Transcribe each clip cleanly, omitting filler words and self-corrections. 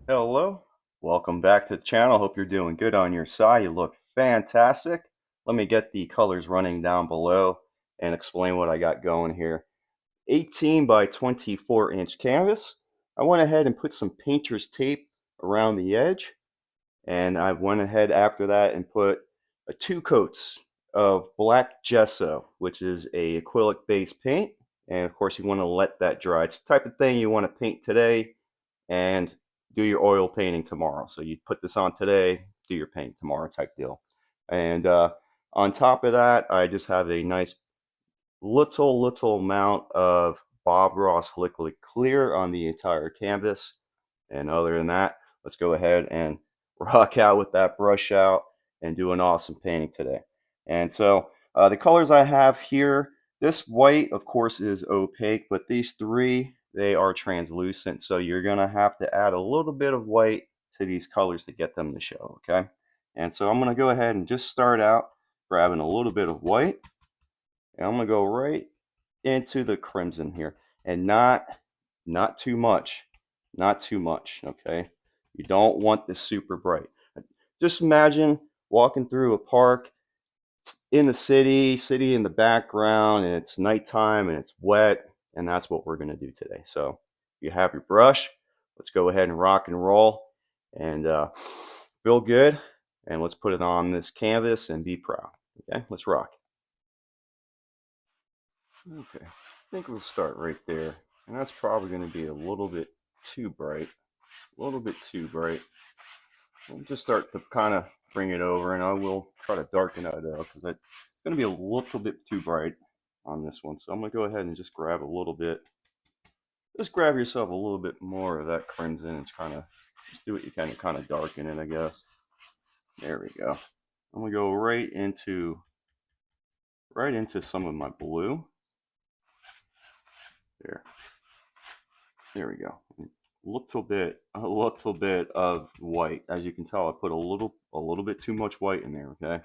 Hello, welcome back to the channel. Hope you're doing good on your side. You look fantastic. Let me get the colors running down below and explain what I got going here. 18 by 24-inch canvas. I went ahead and put some painter's tape around the edge, and I went ahead after that and put two coats of black gesso, which is a acrylic based paint. And of course, you want to let that dry. It's the type of thing you want to paint today and do your oil painting tomorrow. So you put this on today, do your paint tomorrow type deal. And on top of that, I just have a nice little amount of Bob Ross liquid clear on the entire canvas. And other than that, let's go ahead and rock out with that brush out and do an awesome painting today. And so the colors I have here, this white, of course, is opaque, but these three, they are translucent. So you're going to have to add a little bit of white to these colors to get them to show, okay? And so I'm going to go ahead and just start out grabbing a little bit of white. And I'm going to go right into the crimson here, and not too much, not too much, okay? You don't want this super bright. Just imagine walking through a park in the city in the background, and it's nighttime and it's wet, and that's what we're going to do today. So you have your brush. Let's go ahead and rock and roll and feel good, and let's put it on this canvas and be proud. Okay, let's rock. Okay, I think we'll start right there. And that's probably going to be a little bit too bright. A little bit too bright. We'll just start to kind of bring it over, and I will try to darken it out because it's going to be a little bit too bright on this one. So I'm going to go ahead and just grab a little bit. Just grab yourself a little bit more of that crimson and kind of just do what you can to kind of darken it, I guess. There we go. I'm going to go right into some of my blue. There we go. A little bit of white. As you can tell, I put a little bit too much white in there. Okay.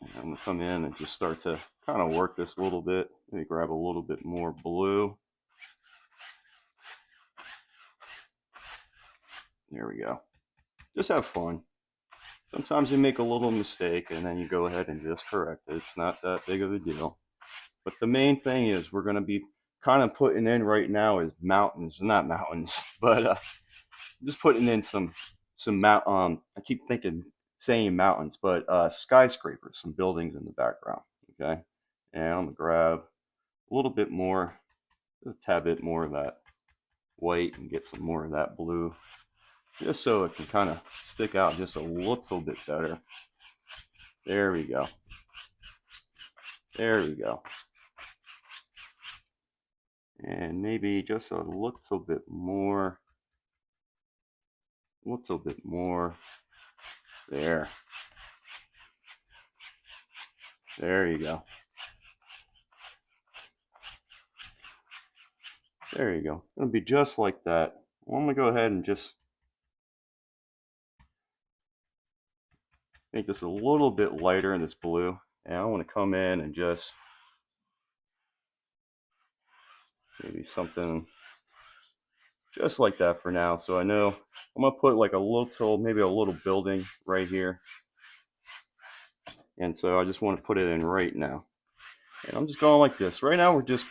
And I'm gonna come in and just start to kind of work this a little bit. Maybe grab a little bit more blue. There we go. Just have fun. Sometimes you make a little mistake and then you go ahead and just correct it. It's not that big of a deal. But the main thing is we're going to be kind of putting in right now is mountains, not mountains, but just putting in some I keep thinking saying mountains, but skyscrapers, some buildings in the background. Okay, and I'm gonna grab a little bit more, a tad bit more of that white and get some more of that blue, just so it can kind of stick out just a little bit better. There we go. There we go. And maybe just a little bit more. A little bit more. There. There you go. There you go. It's going to be just like that. Well, I'm going to go ahead and just make this a little bit lighter in this blue. And I want to come in and just maybe something just like that for now. So I know I'm going to put like maybe a little building right here. And so I just want to put it in right now. And I'm just going like this. Right now we're just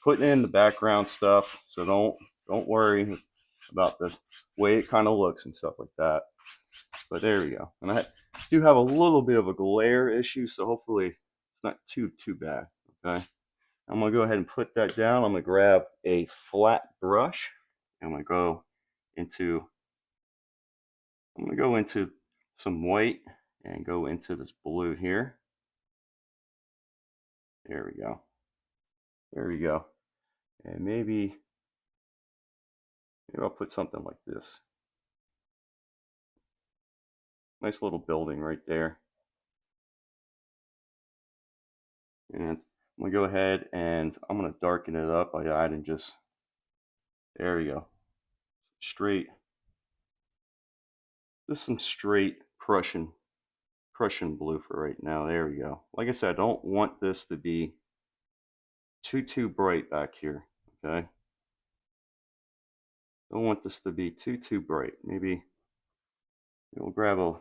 putting in the background stuff. So don't worry about the way it kind of looks and stuff like that. But there we go. And I do have a little bit of a glare issue, so hopefully it's not too bad. Okay. I'm gonna go ahead and put that down. I'm gonna grab a flat brush. I'm gonna go into some white and go into this blue here. There we go. There we go. And maybe I'll put something like this. Nice little building right there. And I'm gonna go ahead and I'm gonna darken it up by adding just, there we go, just some straight Prussian blue for right now. There we go. Like I said, I don't want this to be too bright back here. Okay. Don't want this to be too bright. Maybe we'll grab a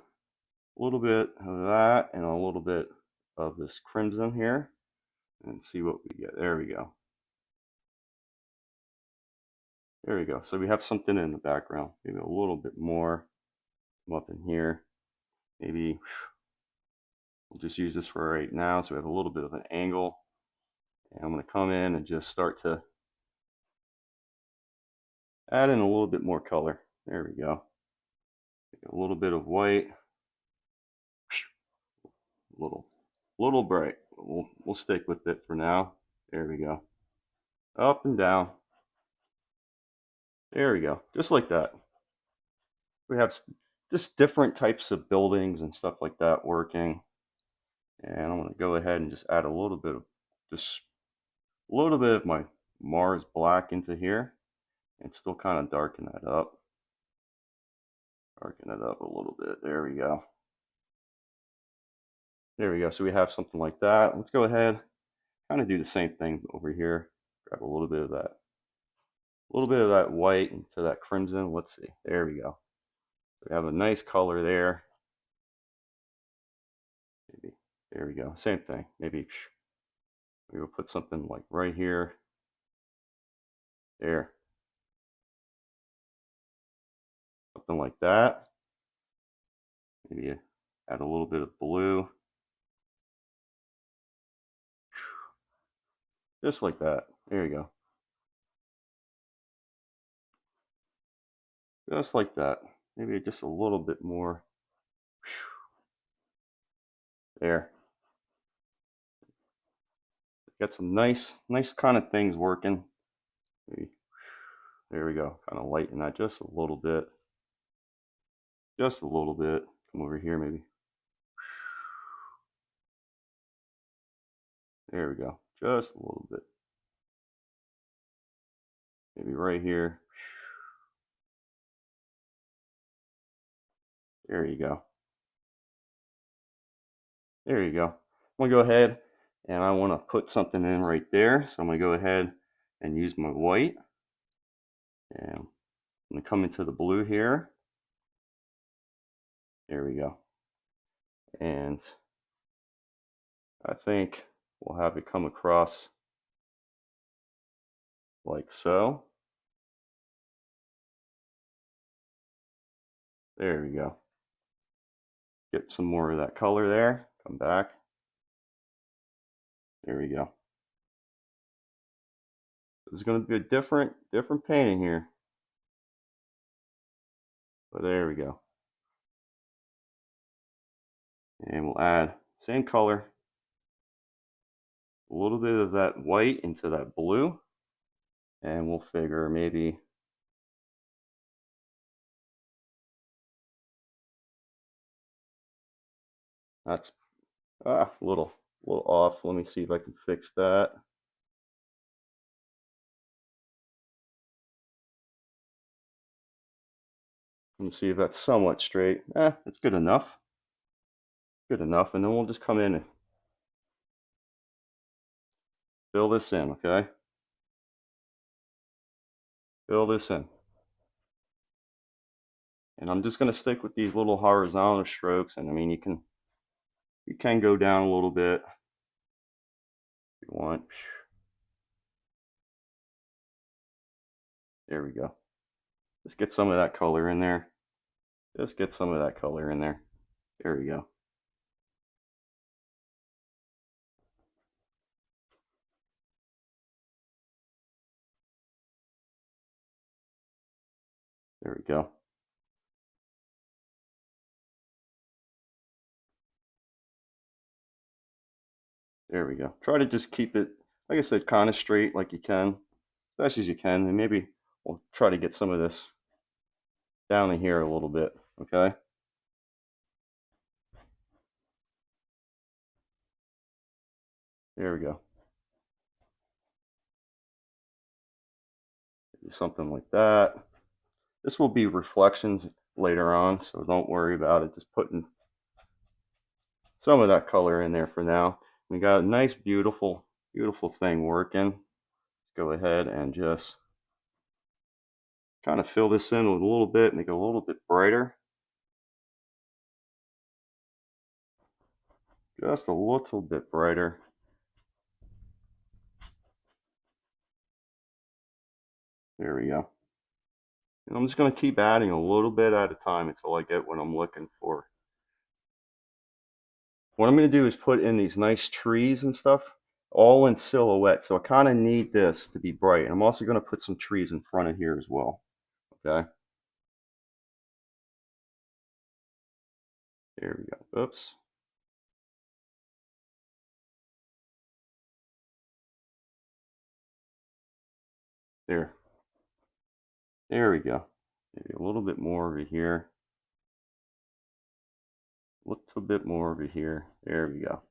little bit of that and a little bit of this crimson here and see what we get. There we go. There we go. So we have something in the background. Maybe a little bit more. Come up in here. Maybe we'll just use this for right now. So we have a little bit of an angle. And I'm going to come in and just start to add in a little bit more color. There we go. A little bit of white. Little bright. We'll stick with it for now. There we go. Up and down. There we go. Just like that. We have just different types of buildings and stuff like that working. And I'm going to go ahead and just add a little bit of my Mars black into here and still kind of darken that up. Darken it up a little bit. There we go. There we go. So we have something like that. Let's go ahead, kind of do the same thing over here. Grab a little bit of that white into that crimson. Let's see. There we go. We have a nice color there. Maybe there we go. Same thing. Maybe we'll put something like right here. There. Something like that. Maybe add a little bit of blue. Just like that. There you go. Just like that. Maybe just a little bit more. There. Got some nice kind of things working. Maybe. There we go. Kind of lighten that just a little bit. Just a little bit. Come over here maybe. There we go. Just a little bit. Maybe right here. There you go. There you go. I'm going to go ahead and I want to put something in right there. So I'm going to go ahead and use my white. And I'm going to come into the blue here. There we go. And I think we'll have it come across like so. There we go. Get some more of that color there. Come back. There we go. There's going to be a different painting here. But there we go. And we'll add same color. A little bit of that white into that blue. And we'll figure maybe that's a little off. Let me see if I can fix that. Let me see if that's somewhat straight. It's good enough. Good enough. And then we'll just come in and fill this in, okay? Fill this in. And I'm just going to stick with these little horizontal strokes. And I mean, you can go down a little bit if you want. There we go. Just get some of that color in there. Just get some of that color in there. There we go. There we go. There we go. Try to just keep it, like I said, kind of straight like you can, as best as you can. And maybe we'll try to get some of this down in here a little bit, okay? There we go. Do something like that. This will be reflections later on, so don't worry about it. Just putting some of that color in there for now. We got a nice, beautiful thing working. Go ahead and just kind of fill this in with a little bit, make it a little bit brighter. Just a little bit brighter. There we go. And I'm just going to keep adding a little bit at a time until I get what I'm looking for. What I'm going to do is put in these nice trees and stuff, all in silhouette. So I kind of need this to be bright. And I'm also going to put some trees in front of here as well. Okay. There we go. Oops. There. There we go. Maybe a little bit more over here. A little bit more over here. There we go.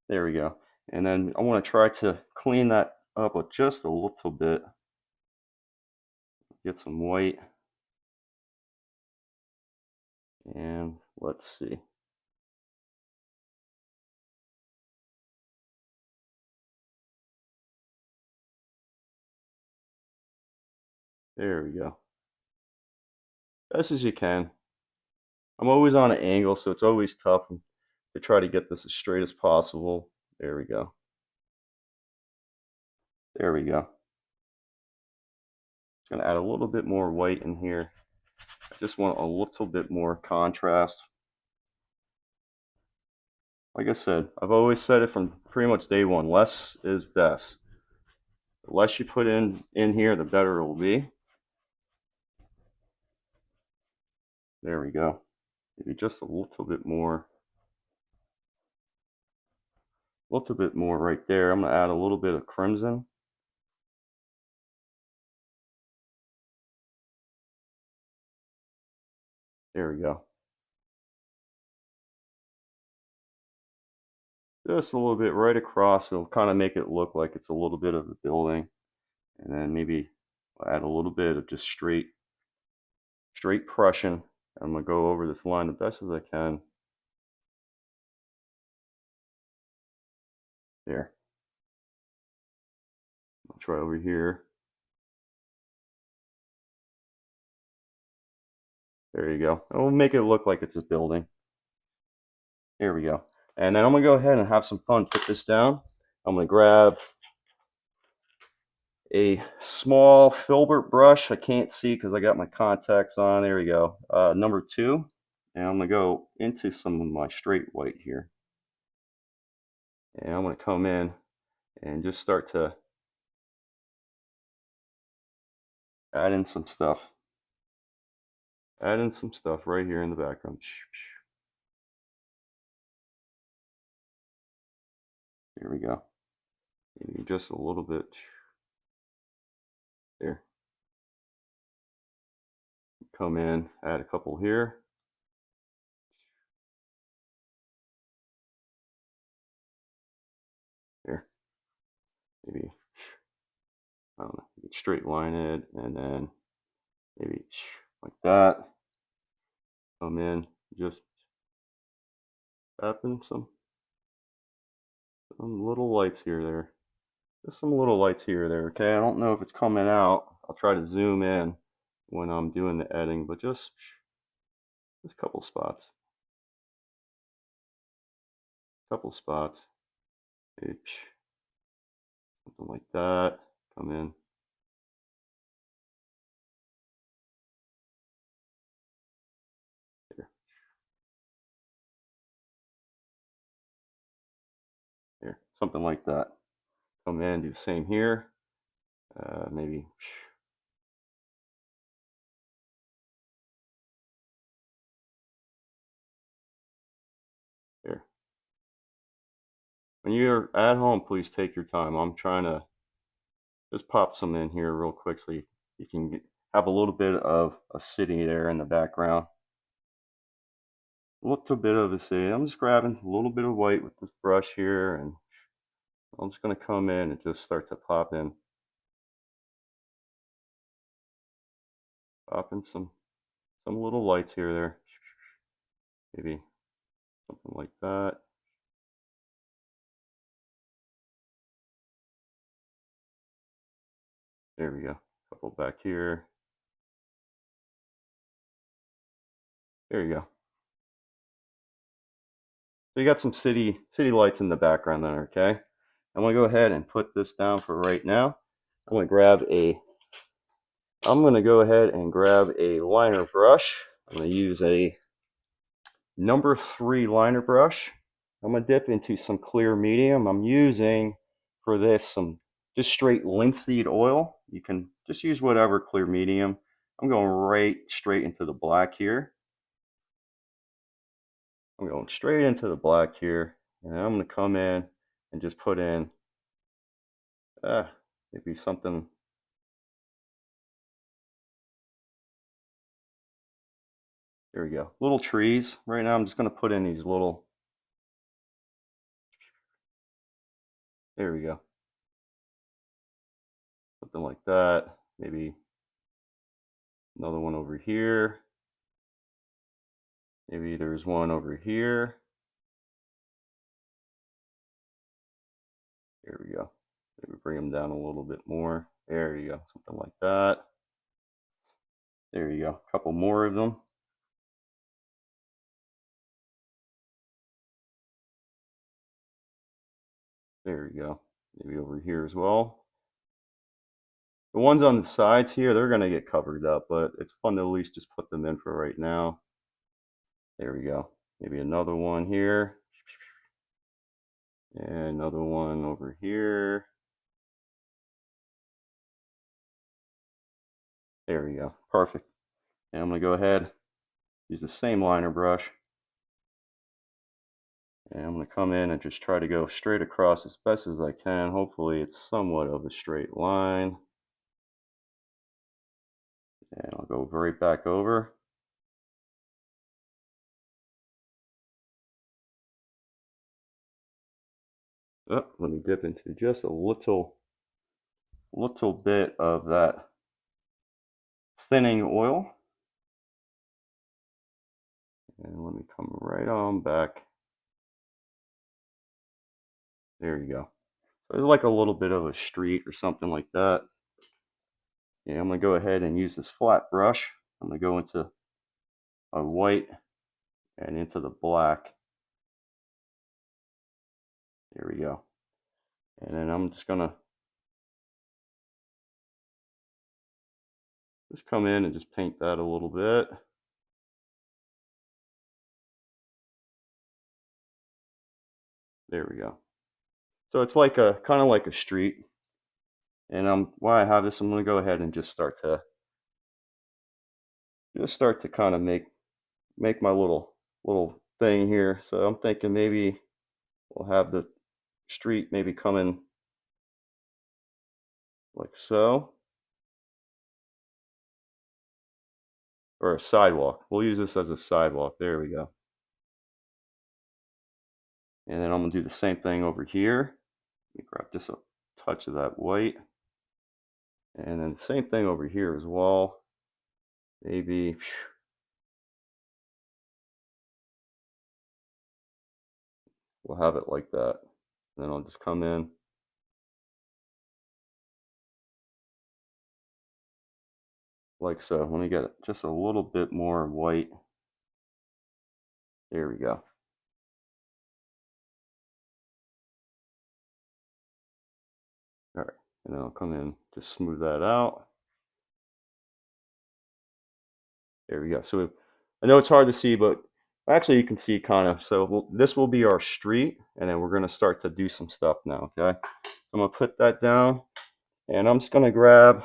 There we go. And then I want to try to clean that up with just a little bit. Get some white. And let's see. There we go. Best as you can. I'm always on an angle, so it's always tough to try to get this as straight as possible. There we go. There we go. Just going to add a little bit more white in here. I just want a little bit more contrast. Like I said, I've always said it from pretty much day one. Less is best. The less you put in here, the better it will be. There we go. Maybe just a little bit more. A little bit more right there. I'm going to add a little bit of crimson. There we go. Just a little bit right across. It'll kind of make it look like it's a little bit of a building. And then maybe I'll add a little bit of just straight Prussian. I'm going to go over this line the best as I can. There. I'll try over here. There you go. And we'll make it look like it's a building. There we go. And then I'm going to go ahead and have some fun. Put this down. I'm going to grab a small filbert brush. I can't see because I got my contacts on. There we go. Number 2. And I'm going to go into some of my straight white here. And I'm going to come in and just start to add in some stuff. Add in some stuff right here in the background. There we go. Maybe just a little bit. There. Come in, add a couple here. There. Maybe, I don't know, you can straight line it, and then maybe like that. Come in, just tapping some little lights here or there. Just some little lights here or there, okay? I don't know if it's coming out. I'll try to zoom in when I'm doing the editing, but just a couple spots. Couple spots. Maybe something like that. Come in. There. There. Something like that. Come in, do the same here. Maybe here. When you're at home, please take your time. I'm trying to just pop some in here real quick so you can have a little bit of a city there in the background. A little bit of a city. I'm just grabbing a little bit of white with this brush here, and I'm just going to come in and just start to pop in some little lights here or there. Maybe something like that. There we go. A couple back here. There you go. So you got some city lights in the background there, okay? I'm gonna go ahead and put this down for right now. I'm gonna go ahead and grab a liner brush. I'm gonna use a number 3 liner brush. I'm gonna dip into some clear medium. I'm using for this some just straight linseed oil. You can just use whatever clear medium. I'm going right straight into the black here. I'm going straight into the black here, and I'm gonna come in and just put in maybe something. There we go. Little trees. Right now I'm just gonna put in these little. There we go. Something like that. Maybe another one over here. Maybe there's one over here. There we go. Maybe bring them down a little bit more. There you go. Something like that. There you go. A couple more of them. There you go. Maybe over here as well. The ones on the sides here, they're going to get covered up, but it's fun to at least just put them in for right now. There we go. Maybe another one here. And another one over here. There we go. Perfect. And I'm going to go ahead, use the same liner brush. And I'm going to come in and just try to go straight across as best as I can. Hopefully it's somewhat of a straight line. And I'll go right back over. Oh, let me dip into just a little bit of that thinning oil. And let me come right on back. There you go. So it's like a little bit of a street or something like that. Yeah, I'm going to go ahead and use this flat brush. I'm going to go into a white and into the black. There we go. And then I'm just going to come in and just paint that a little bit. There we go. So it's like a kind of like a street. And while I have this, I'm going to go ahead and just start to kind of make my little thing here. So I'm thinking maybe we'll have the street maybe coming like so, or a sidewalk. We'll use this as a sidewalk. There we go. And then I'm gonna do the same thing over here. Let me grab just a touch of that white, and then the same thing over here as well. Maybe we'll have it like that. And then I'll just come in like so. Let me get just a little bit more white. There we go. All right, and then I'll come in to smooth that out. There we go. So I know it's hard to see, but actually you can see kind of. So this will be our street, and then we're going to start to do some stuff now, okay? I'm going to put that down, and I'm just going to grab,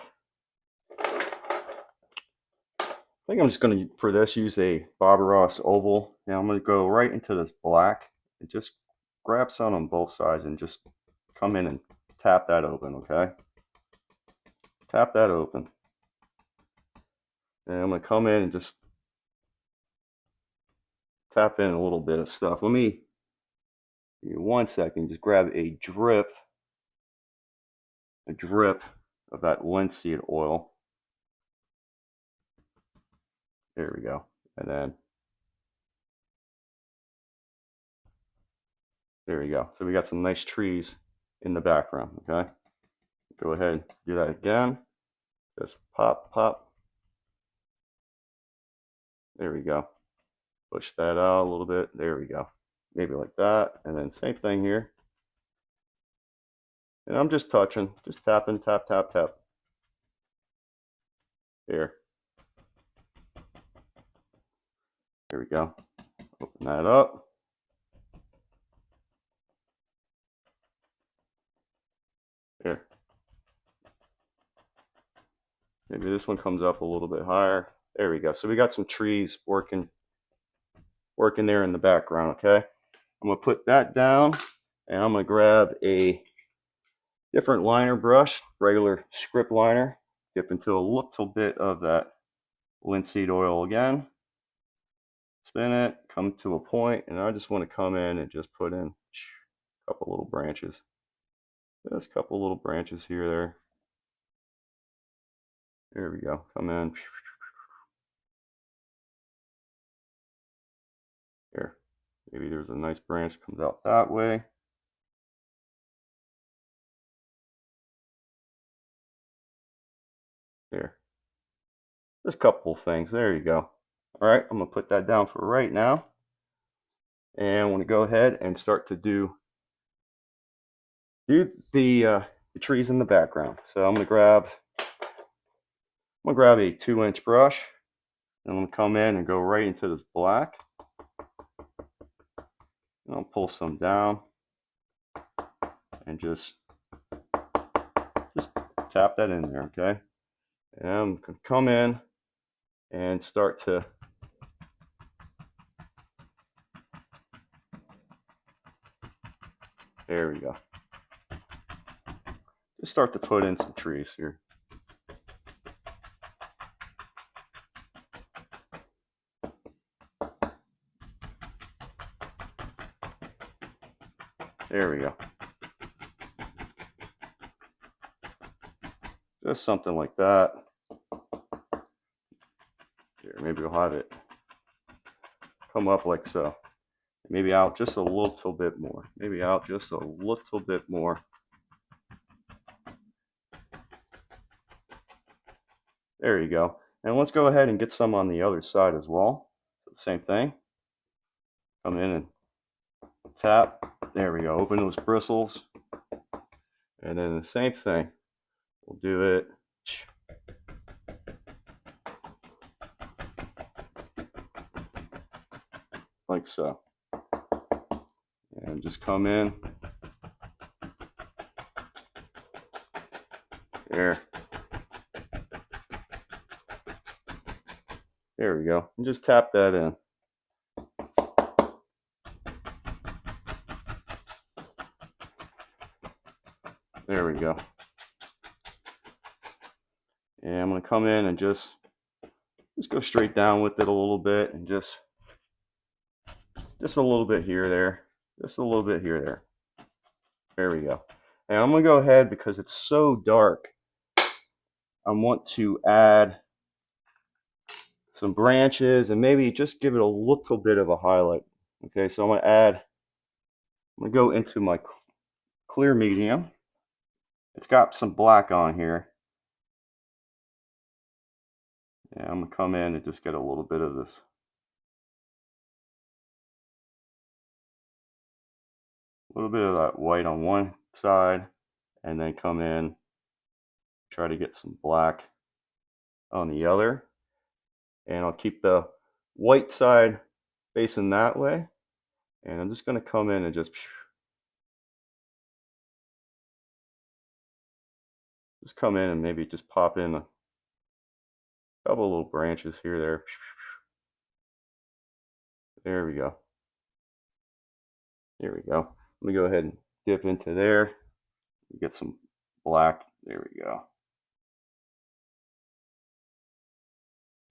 I think I'm just going to, for this, use a Bob Ross oval. Now I'm going to go right into this black and just grab some on both sides and just come in and tap that open, okay? Tap that open. And I'm going to come in and just tap in a little bit of stuff. Let me, give me 1 second, just grab a drip of that linseed oil. There we go. And then there we go. So we got some nice trees in the background, okay? Go ahead and do that again. Just pop, pop. There we go. Push that out a little bit. There we go. Maybe like that. And then same thing here. And I'm just touching, just tapping, tap, tap, tap. Here. Here we go. Open that up. Here. Maybe this one comes up a little bit higher. There we go. So we got some trees working there in the background, okay? I'm gonna put that down and I'm gonna grab a different liner brush, regular script liner, dip into a little bit of that linseed oil again, spin it, come to a point, and I just want to come in and just put in a couple little branches. Just a couple little branches here, there. There we go. Come in. Here. Maybe there's a nice branch comes out that way. There. Just a couple things. There you go. All right, I'm going to put that down for right now. And I want to go ahead and start to do the trees in the background. So I'm going to grab a 2-inch brush. And I'm going to come in and go right into this black. And I'll pull some down and just tap that in there, okay? And I'm going to come in and start to there we go. Just start to put in some trees here. There we go. Just something like that. Here, maybe we'll have it come up like so. Maybe out just a little bit more. Maybe out just a little bit more. There you go. And let's go ahead and get some on the other side as well. Same thing. Come in and tap. There we go. Open those bristles. And then the same thing. We'll do it. Like so. And just come in. There. There we go. And just tap that in. There we go. And I'm going to come in and just go straight down with it a little bit and just a little bit here, there. Just a little bit here, there. There we go. And I'm going to go ahead, because it's so dark, I want to add some branches and maybe just give it a little bit of a highlight. Okay, so I'm going to go into my clear medium. It's got some black on here. And I'm going to come in and just get a little bit of this. A little bit of that white on one side, and then come in, try to get some black on the other. And I'll keep the white side facing that way. And I'm just going to come in and just come in and maybe just pop in a couple little branches here, there. There we go. There we go. Let me go ahead and dip into there. Get some black. There we go.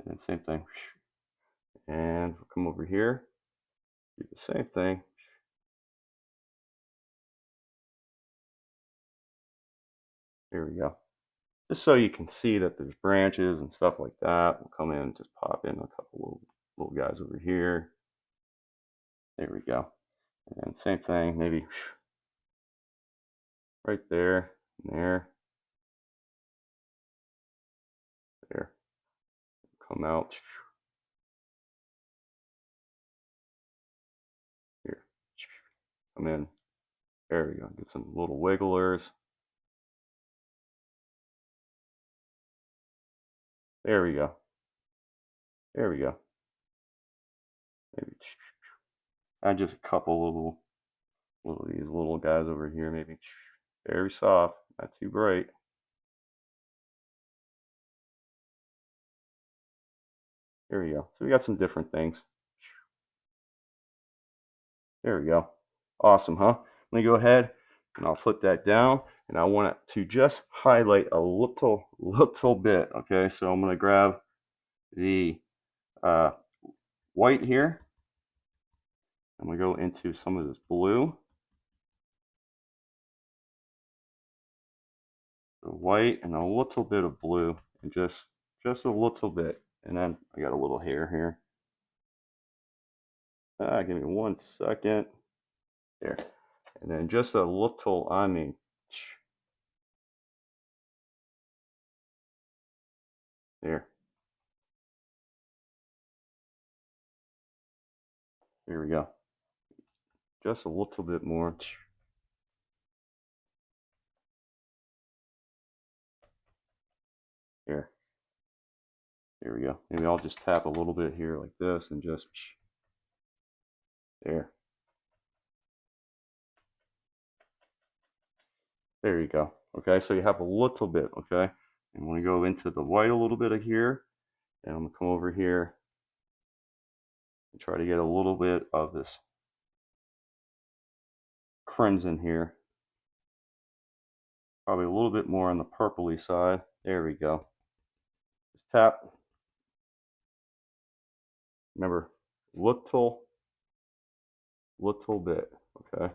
And same thing. And we'll come over here. Do the same thing. There we go. Just so you can see that there's branches and stuff like that. We'll come in and just pop in a couple little guys over here. There we go. And same thing, maybe right there and there. come out. Here, come in. There we go. Get some little wigglers. There we go. There we go. Maybe and just a couple little these little guys over here. Maybe very soft, not too bright. There we go. So we got some different things. There we go. Awesome, huh? Let me go ahead and I'll put that down, and I want it to just highlight a little bit. Okay, so I'm going to grab the uh, white here. I'm going to go into some of this blue, the white, and a little bit of blue, and just a little bit. And then I got a little hair here. Give me 1 second. There. And then just a little, I mean, there. Here we go. Just a little bit more. Here. There we go. Maybe I'll just tap a little bit here like this and just there. There you go. Okay, so you have a little bit, okay? And when we go into the white a little bit of here, and I'm gonna come over here and try to get a little bit of this crimson here. Probably a little bit more on the purpley side. There we go. Just tap. Remember, little bit, okay?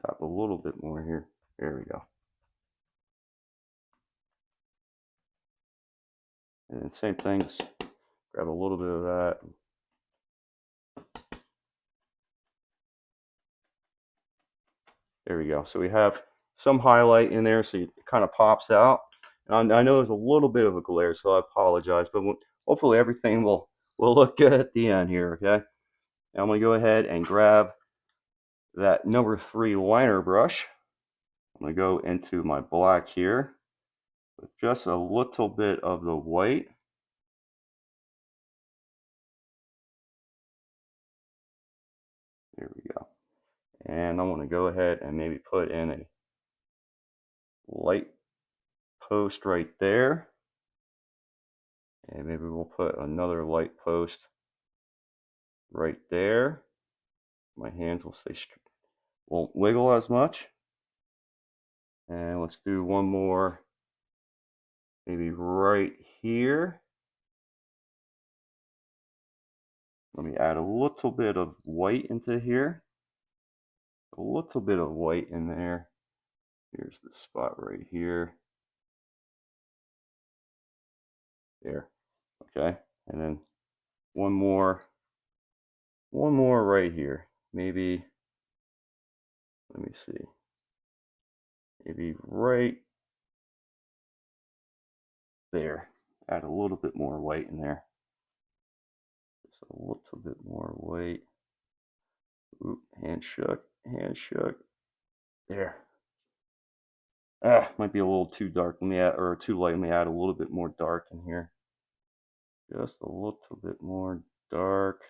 Tap a little bit more here. There we go. And then same thing, just grab a little bit of that. There we go. So we have some highlight in there, so it kind of pops out. And I know there's a little bit of a glare, so I apologize, but hopefully everything will look good at the end here, okay? Now I'm going to go ahead and grab that number 3 liner brush. I'm going to go into my black here with just a little bit of the white. There we go. And I want to go ahead and maybe put in a light post right there. And maybe we'll put another light post right there. My hands will stay straight, won't wiggle as much. And let's do one more, maybe right here. Let me add a little bit of white into here. A little bit of white in there. Here's the spot right here. There. Okay. And then one more right here. Maybe, let me see. Maybe right there. Add a little bit more white in there. Just a little bit more white. Oop, hand shook. There. Might be a little too dark. Let me add, or too light. Let me add a little bit more dark in here. Just a little bit more dark.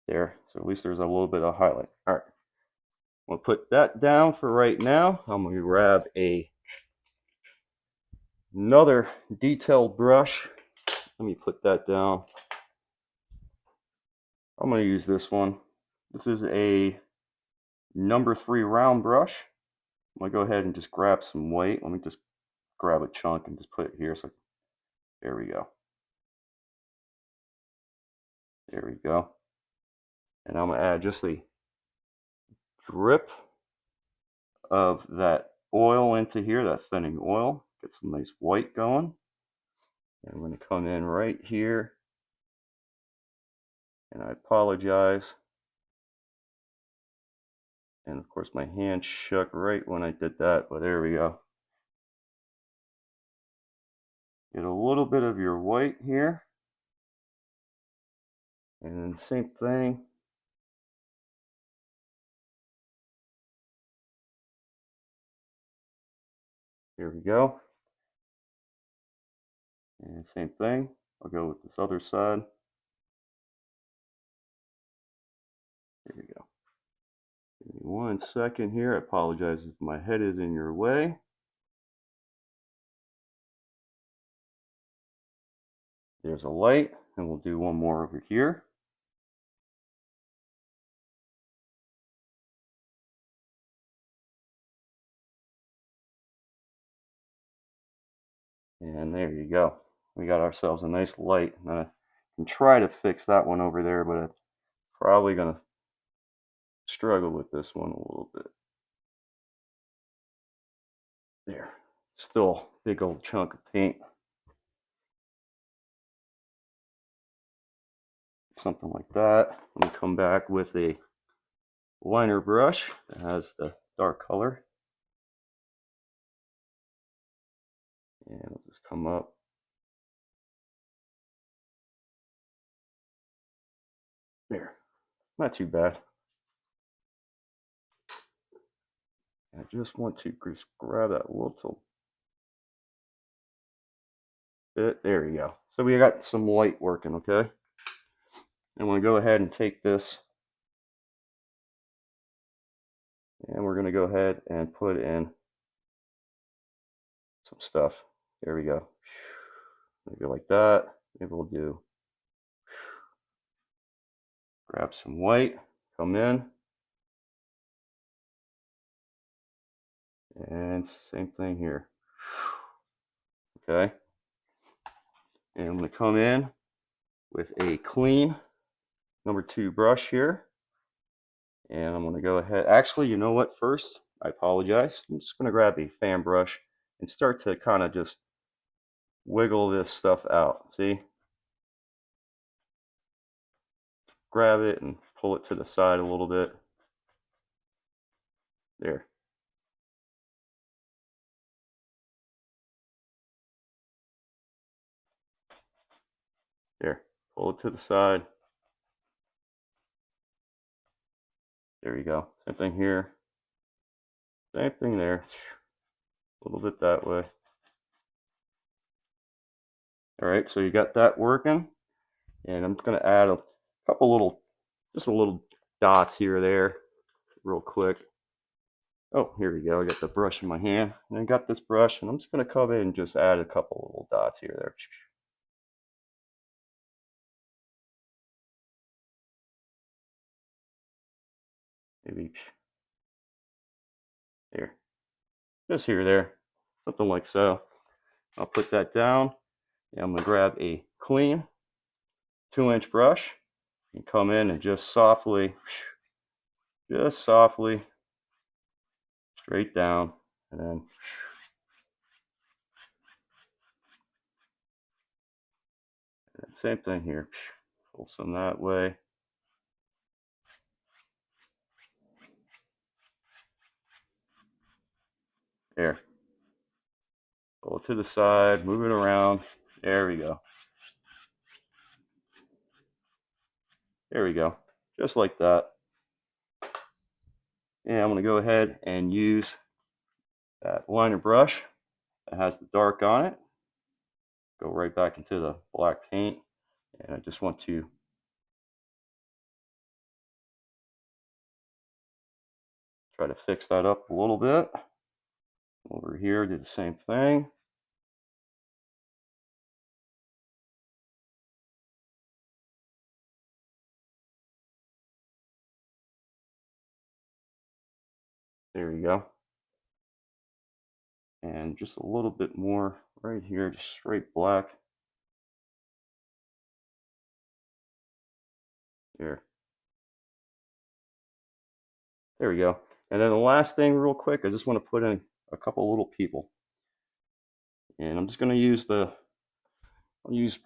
There. So at least there's a little bit of highlight. All right. We'll put that down for right now. I'm going to grab another detailed brush. Let me put that down. I'm going to use this one. This is a number 3 round brush. I'm going to go ahead and just grab some white. Let me just grab a chunk and just put it here. So there we go. There we go. And I'm going to add just a drip of that oil into here, that thinning oil. Get some nice white going. And I'm going to come in right here. And I apologize. And of course my hand shook right when I did that, but there we go. Get a little bit of your white here. And same thing. Here we go. And same thing. I'll go with this other side. There we go. Give me 1 second here. I apologize if my head is in your way. There's a light, and we'll do one more over here. And there you go. We got ourselves a nice light. I can try to fix that one over there, but it's probably going to struggle with this one a little bit. There. Still big old chunk of paint. Something like that. Let me come back with a liner brush that has the dark color. And I'll just come up. There. Not too bad. I just want to just grab that little bit. There you go. So we got some light working, okay? I'm going to go ahead and take this, and we're going to go ahead and put in some stuff. There we go. Maybe like that. Maybe we'll do, grab some white, come in, and same thing here. Okay. And I'm going to come in with a clean number 2 brush here. And I'm going to go ahead. Actually, you know what? First, I apologize. I'm just going to grab a fan brush and start to kind of just wiggle this stuff out. See? Grab it and pull it to the side a little bit. There. There. Pull it to the side. There you go. Same thing here. Same thing there. A little bit that way. All right, so you got that working. And I'm just going to add a couple little, just a little dots here or there real quick. Oh, here we go. I got the brush in my hand. And I got this brush, and I'm just going to come in and just add a couple little dots here there. Maybe there. Just here or there. Something like so. I'll put that down. And I'm going to grab a clean 2-inch brush and come in and just softly, straight down, and then same thing here. Pull some that way. There. Pull it to the side, move it around. There we go. There we go. Just like that. And I'm going to go ahead and use that liner brush that has the dark on it. Go right back into the black paint. And I just want to try to fix that up a little bit. Over here, do the same thing. There you go. And just a little bit more right here, just straight black. There. There we go. And then the last thing real quick, I just want to put in a couple little people. And I'm just going to use I'll use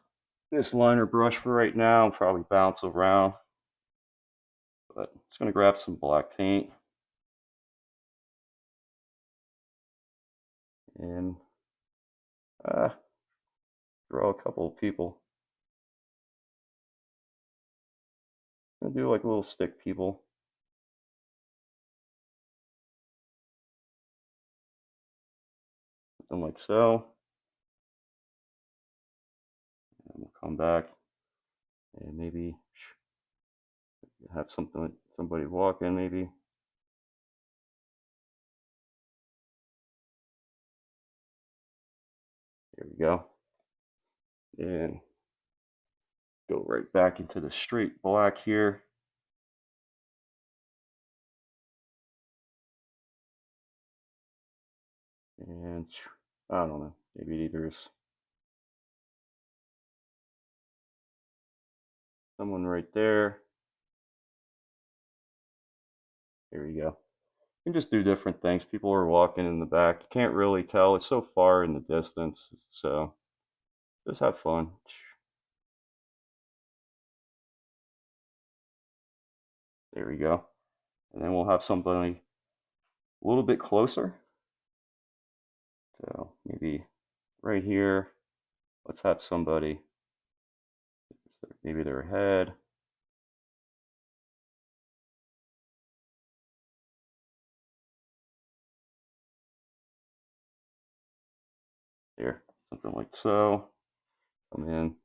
this liner brush for right now and probably bounce around. But I'm just going to grab some black paint. And Draw a couple of people. I'll do like little stick people. Something like so. And we'll come back and maybe have something, somebody walk in maybe. There we go. And go right back into the straight black here. And I don't know, maybe either is someone right there. There you go. You can just do different things. People are walking in the back. You can't really tell. It's so far in the distance. So just have fun. There we go. And then we'll have somebody a little bit closer. So maybe right here, let's have somebody, maybe their head. There, something like so. Come in.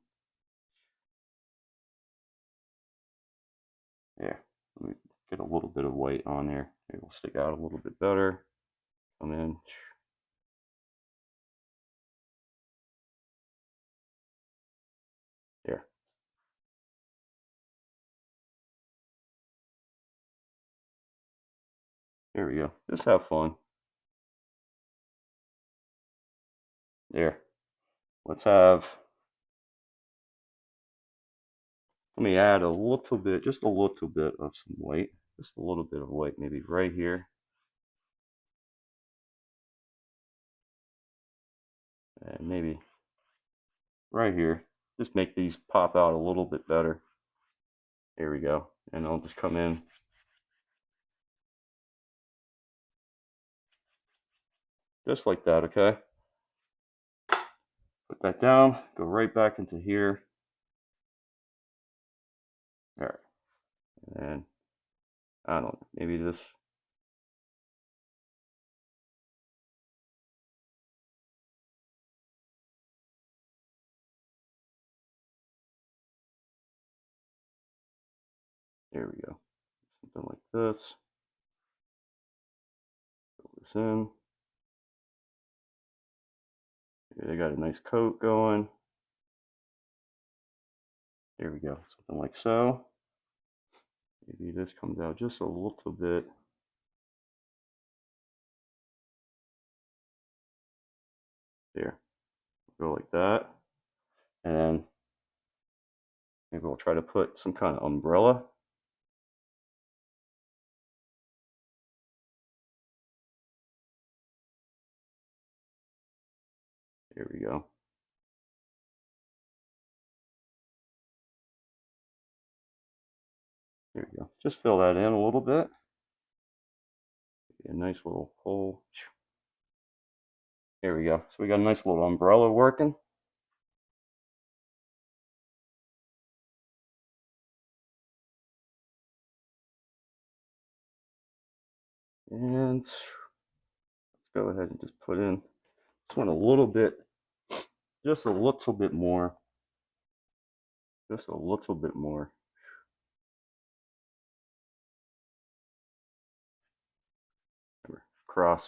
There. Let me get a little bit of white on there. Maybe we'll stick out a little bit better. Come in. There. There we go. Just have fun. There. Let's have, let me add a little bit, just a little bit of some white. Just a little bit of white, maybe right here. And maybe right here. Just make these pop out a little bit better. There we go. And I'll just come in. Just like that, okay? Put that down, go right back into here. All right. And I don't know, maybe this. There we go. Something like this. Fill this in. Maybe they got a nice coat going. There we go. Something like so. Maybe this comes out just a little bit. There. Go like that. And then maybe we'll try to put some kind of umbrella. There we go. There we go. Just fill that in a little bit. A nice little hole. There we go. So we got a nice little umbrella working. And let's go ahead and just put in this one a little bit, just a little bit more. Just a little bit more. Cross.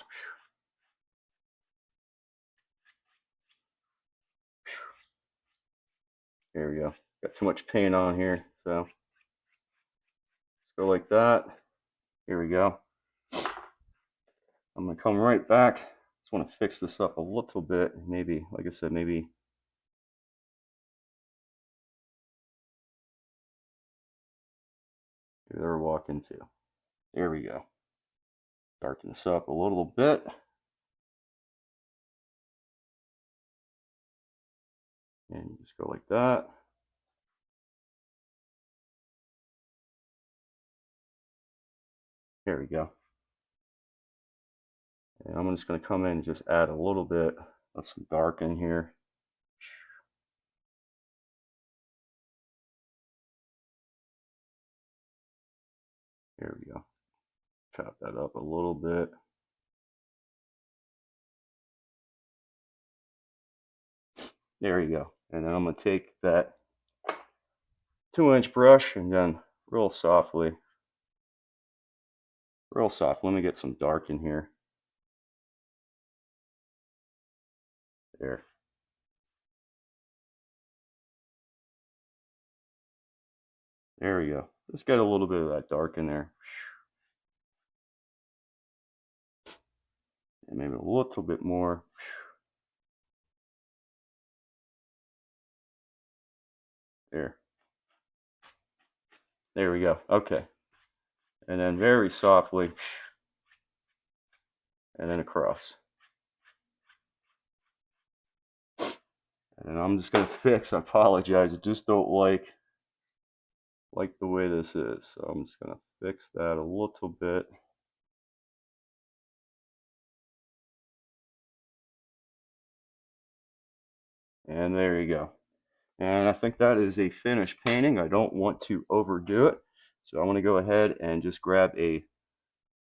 There we go. Got too much paint on here, so let's go like that. Here we go. I'm gonna come right back. Just want to fix this up a little bit. Maybe, like I said, maybe they're walking too. There we go. Darken this up a little bit. And just go like that. There we go. And I'm just going to come in and just add a little bit of some dark in here. There we go. Chop that up a little bit. There you go. And then I'm going to take that 2-inch brush and then real soft, let me get some dark in here. There. There we go. Just get a little bit of that dark in there. And maybe a little bit more. There. There we go. Okay. And then very softly, and then across. And I'm just going to fix, I apologize, I just don't like the way this is. So I'm just going to fix that a little bit. And there you go. And I think that is a finished painting. I don't want to overdo it. So I'm going to go ahead and just grab a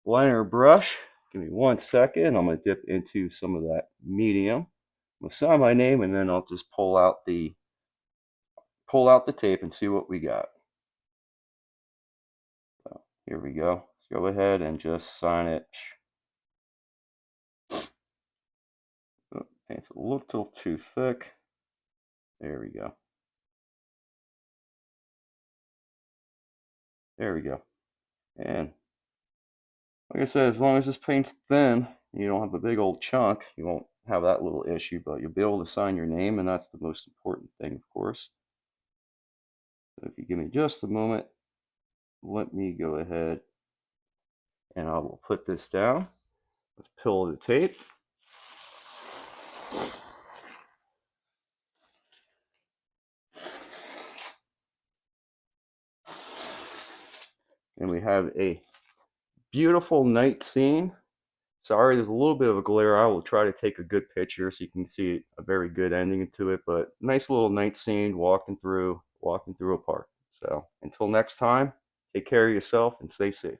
liner brush. Give me 1 second. I'm going to dip into some of that medium. I'm going to sign my name and then I'll just pull out the tape and see what we got. So here we go. Let's go ahead and just sign it. Oh, it's a little too thick. There we go. There we go. And like I said, as long as this paint's thin, you don't have a big old chunk, you won't have that little issue, but you'll be able to sign your name, and that's the most important thing, of course. So if you give me just a moment, let me go ahead and I will put this down. Let's peel the tape. And we have a beautiful night scene. Sorry, there's a little bit of a glare. I will try to take a good picture so you can see a very good ending to it, but nice little night scene walking through a park. So until next time, take care of yourself and stay safe.